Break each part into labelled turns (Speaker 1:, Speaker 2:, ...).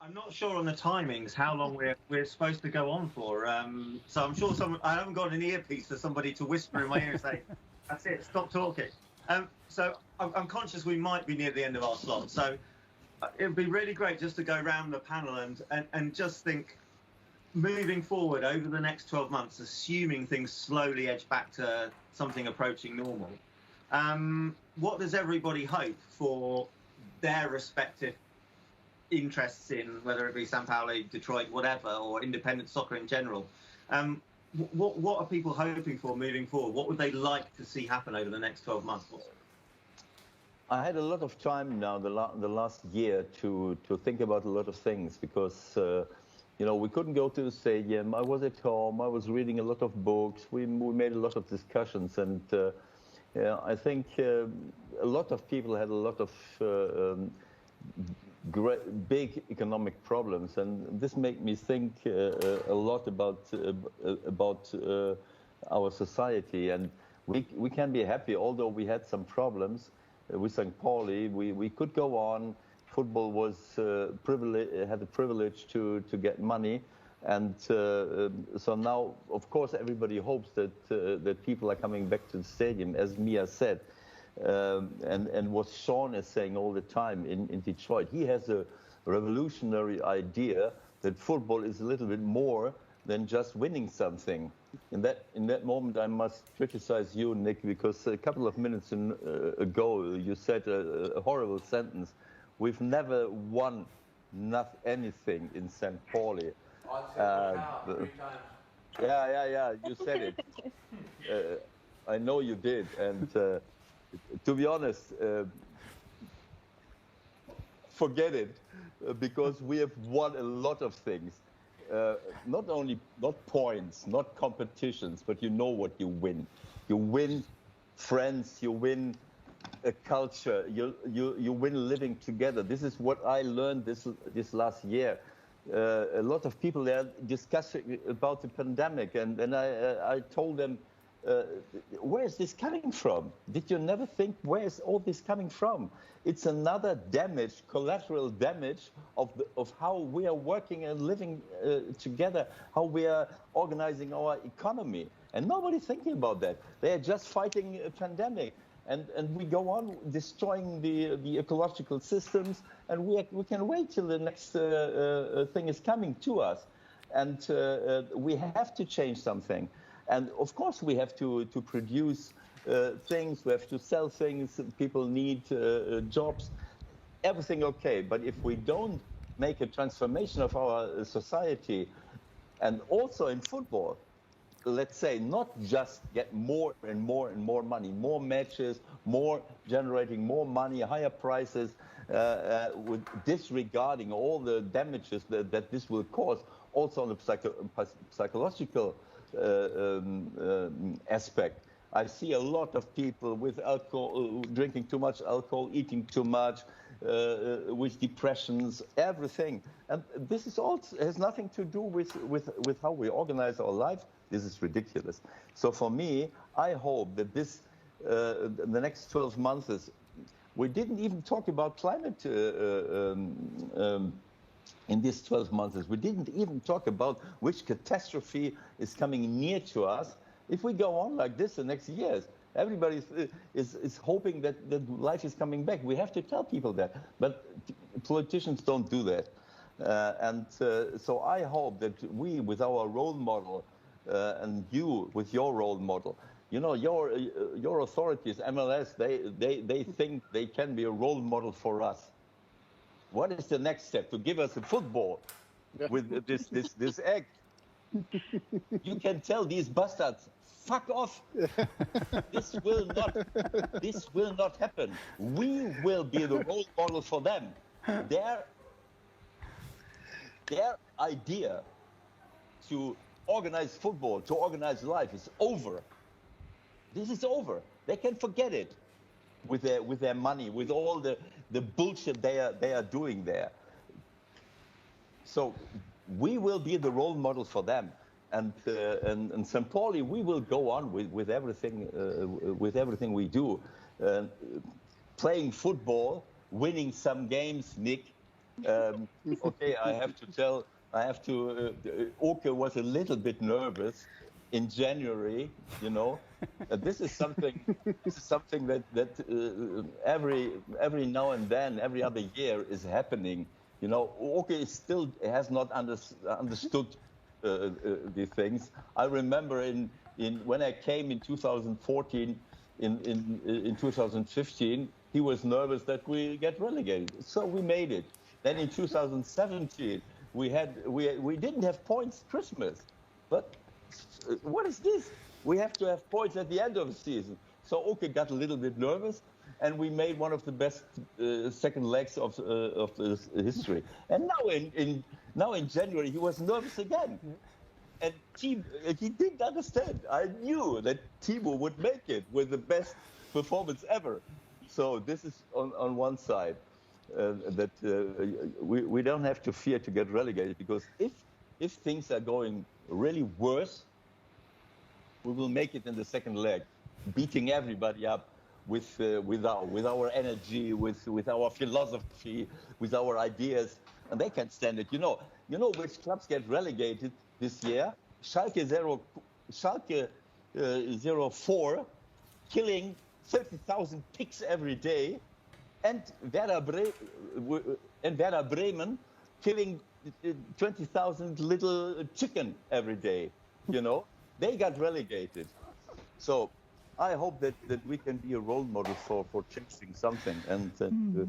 Speaker 1: I'm not sure on the timings how long we're supposed to go on for. So I'm sure I haven't got an earpiece for somebody to whisper in my ear and say, "That's it, stop talking." So I'm conscious we might be near the end of our slot. So it would be really great just to go around the panel and just think, moving forward over the next 12 months, assuming things slowly edge back to something approaching normal. What does everybody hope for their respective interests in, whether it be San Paulo, Detroit, whatever, or independent soccer in general? What are people hoping for moving forward? What would they like to see happen over the next 12 months?
Speaker 2: I had a lot of time now, the last year, to think about a lot of things, because we couldn't go to the stadium. I was at home. I was reading a lot of books. We made a lot of discussions, and I think a lot of people had a lot of big economic problems, and this made me think a lot about our society. And we can be happy, although we had some problems with St. Pauli. We could go on. Football was had the privilege to get money, and so now, of course, everybody hopes that people are coming back to the stadium, as Mia said. And what Sean is saying all the time in Detroit, he has a revolutionary idea that football is a little bit more than just winning something. In that moment, I must criticize you, Nick, because a couple of minutes ago you said a horrible sentence. We've never won anything in St. Pauli.
Speaker 3: Three times.
Speaker 2: Yeah, you said it. I know you did, and to be honest, forget it, because we have won a lot of things. Not points, not competitions, but you know what you win. You win friends, you win a culture, you win living together. This is what I learned this last year. A lot of people there discussing about the pandemic, and I told them, where is this coming from? Did you never think, where is all this coming from? It's another damage, collateral damage of how we are working and living together, how we are organizing our economy. And nobody's thinking about that. They are just fighting a pandemic. And we go on destroying the ecological systems, and we can wait till the next thing is coming to us. And we have to change something. And of course, we have to produce things, we have to sell things, people need jobs, everything okay. But if we don't make a transformation of our society, and also in football, let's say, not just get more and more and more money, more matches, generating more money, higher prices, with disregarding all the damages that this will cause, also on the psychological aspect. I see a lot of people with alcohol, drinking too much alcohol, eating too much, with depressions, everything. And this is all has nothing to do with how we organize our life. This is ridiculous. So for me, I hope that the next 12 months, we didn't even talk about climate in these 12 months. We didn't even talk about which catastrophe is coming near to us. If we go on like this the next years, everybody is hoping that life is coming back. We have to tell people that, but politicians don't do that. So I hope that we, with our role model, and you with your role model, your authorities, MLS, they think they can be a role model for us. What is the next step? To give us a football with this act. You can tell these bastards, fuck off. This will not happen. We will be the role model for them. Their idea to organize football, to organize life is over. This is over. They can forget it with their money, with all the bullshit they are doing there. So we will be the role model for them, and St. Pauli, we will go on with everything we do, playing football, winning some games, Nick, Okay, I have to tell. Oke was a little bit nervous in January. You know, this is something. This is something that every now and then, every other year is happening. You know, Oke still has not understood these things. I remember in when I came in 2014, in 2015, he was nervous that we get relegated. So we made it. Then in 2017, we didn't have points Christmas, but what is this? We have to have points at the end of the season. So Oke got a little bit nervous, and we made one of the best second legs of this history. And now in January, he was nervous again. And he didn't understand. I knew that Timo would make it with the best performance ever. So this is on one side that we don't have to fear to get relegated, because if things are going really worse, we will make it in the second leg, beating everybody up with our energy, with our philosophy, with our ideas, and they can stand it. You know which clubs get relegated this year? Schalke 04, killing 30,000 pigs every day, and Werder Bremen killing 20,000 little chicken every day. You know, they got relegated. So I hope that we can be a role model for changing something, and you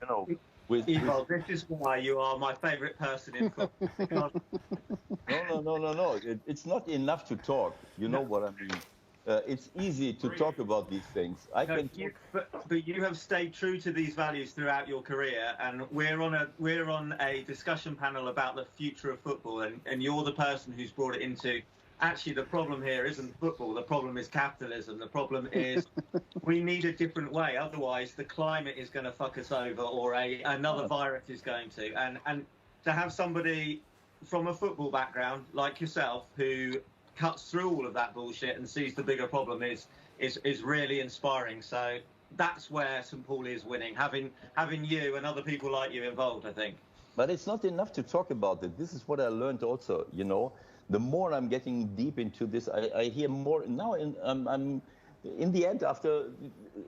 Speaker 2: know.
Speaker 1: Ewald, this is why you are my favourite person in football.
Speaker 2: No. It's not enough to talk. You know what I mean? It's easy to talk about these things.
Speaker 1: But you have stayed true to these values throughout your career, and we're on a discussion panel about the future of football, and you're the person who's brought it into. Actually, the problem here isn't football. The problem is capitalism. The problem is we need a different way. Otherwise, the climate is going to fuck us over, or another virus is going to. And to have somebody from a football background like yourself who cuts through all of that bullshit and sees the bigger problem is really inspiring. So that's where St. Pauli is winning, having you and other people like you involved, I think.
Speaker 2: But it's not enough to talk about it. This is what I learned also, you know. The more I'm getting deep into this, I hear more now. I'm in the end, after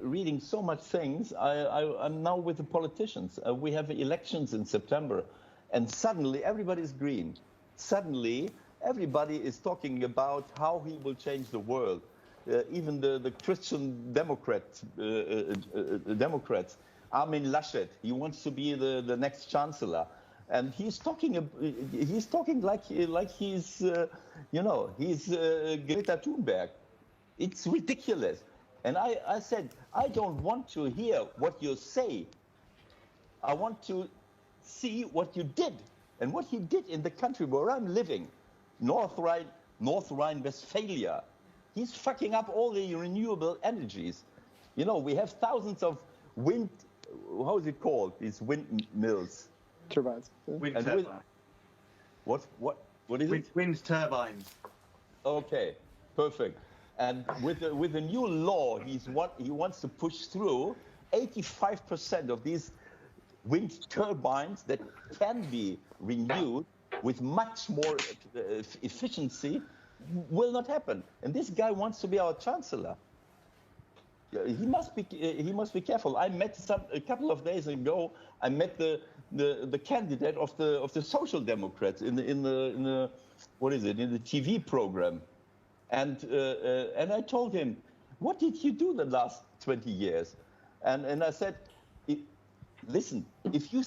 Speaker 2: reading so much things, I'm now with the politicians. We have elections in September, and suddenly everybody's green. Suddenly everybody is talking about how he will change the world. Even the Christian Democrats, Armin Laschet, he wants to be the next chancellor. And he's talking like he's, he's Greta Thunberg. It's ridiculous. And I said, I don't want to hear what you say. I want to see what you did. And what he did in the country where I'm living, North Rhine-Westphalia. He's fucking up all the renewable energies. You know, we have thousands of wind, how is it called? These windmills.
Speaker 4: Turbines.
Speaker 1: Wind turbines.
Speaker 2: What is it?
Speaker 1: Wind turbines.
Speaker 2: Okay, perfect. And with the new law he wants to push through, 85% of these wind turbines that can be renewed with much more efficiency will not happen. And this guy wants to be our chancellor. He must be careful. I met a couple of days ago. I met the candidate of the Social Democrats in the what is it, in the TV program, and I told him, what did you do the last 20 years? And I said, listen, if you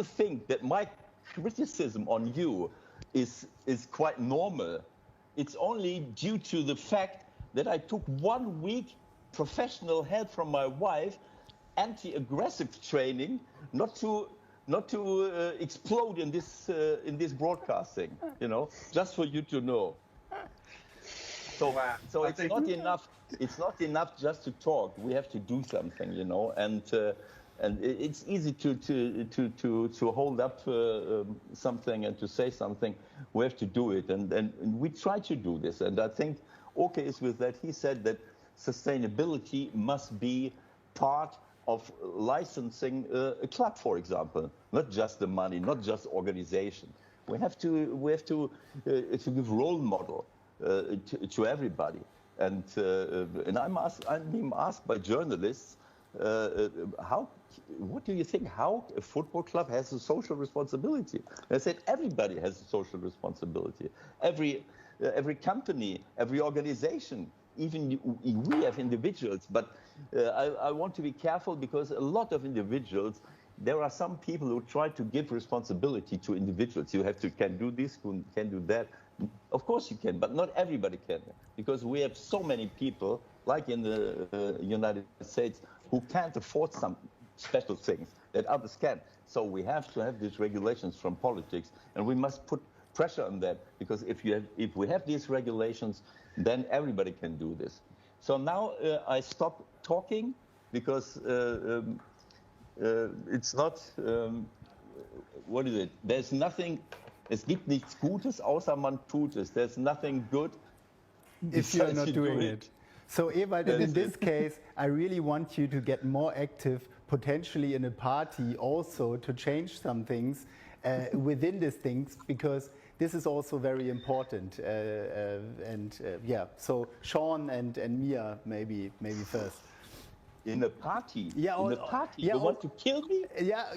Speaker 2: think that my criticism on you is quite normal, it's only due to the fact that I took 1 week professional help from my wife, anti-aggressive training, not to explode in this broadcasting, you know, just for you to know. So it's not enough. It's not enough just to talk. We have to do something, you know, and it's easy to hold up something and to say something. We have to do it, and we try to do this. And I think Oke is with that. He said that sustainability must be part of licensing a club, for example. Not just the money, not just organization. We have to give role model to everybody. And I'm being asked by journalists, what do you think? How a football club has a social responsibility? And I said everybody has a social responsibility. Every company, every organization, even we have individuals. But I want to be careful because a lot of individuals. There are some people who try to give responsibility to individuals. You can do this, can do that. Of course you can, but not everybody can, because we have so many people, like in the United States, who can't afford some special things that others can. So we have to have these regulations from politics, and we must put pressure on that, because if we have these regulations, then everybody can do this. So now I stop talking because it's not, what is it? There's nothing, es gibt nichts Gutes, außer man tut es. There's nothing good
Speaker 4: if you're not doing it. So Ewald, in this case, I really want you to get more active, potentially in a party also, to change some things within these things, because this is also very important. Yeah, so Sean and Mia, maybe first.
Speaker 2: In a party?
Speaker 4: Yeah,
Speaker 2: in a party? You want to kill me?
Speaker 4: Yeah,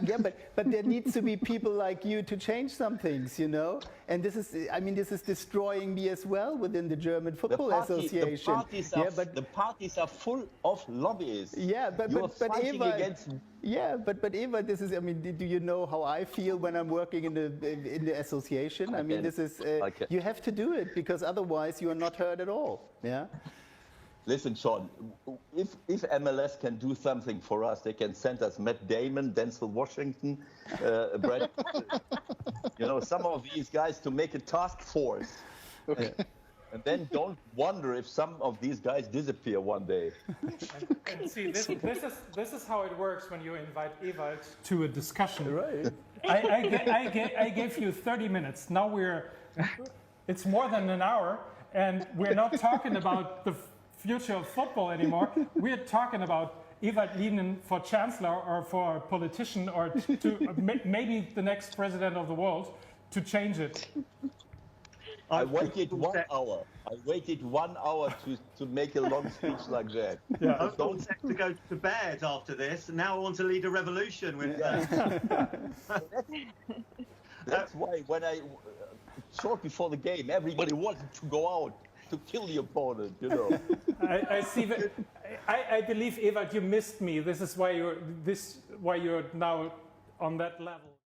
Speaker 4: but there needs to be people like you to change some things, you know? And this is destroying me as well within the German Football Association.
Speaker 2: The parties are full of lobbyists.
Speaker 4: Yeah, but Ewald,
Speaker 2: against...
Speaker 4: Yeah, but Ewald, this is, do you know how I feel when I'm working in the association? This is, you have to do it, because otherwise you are not heard at all, yeah?
Speaker 2: Listen, Sean, if MLS can do something for us, they can send us Matt Damon, Denzel Washington, Brad, some of these guys to make a task force. Okay. And then don't wonder if some of these guys disappear one day.
Speaker 5: And see, this is how it works when you invite Ewald to a discussion.
Speaker 4: Right.
Speaker 5: I gave you 30 minutes. Now it's more than an hour, and we're not talking about the future of football anymore. We're talking about Ewald Lienen for chancellor or for politician or to maybe the next president of the world to change it.
Speaker 2: I waited 1 hour. I waited 1 hour to make a long speech like that.
Speaker 1: Yeah. I was all set to go to bed after this, and now I want to lead a revolution with
Speaker 2: That's why when short before the game, everybody wanted to go out to kill the opponent, you know.
Speaker 5: I see that. I believe, Ewald, you missed me. This is why you're now on that level.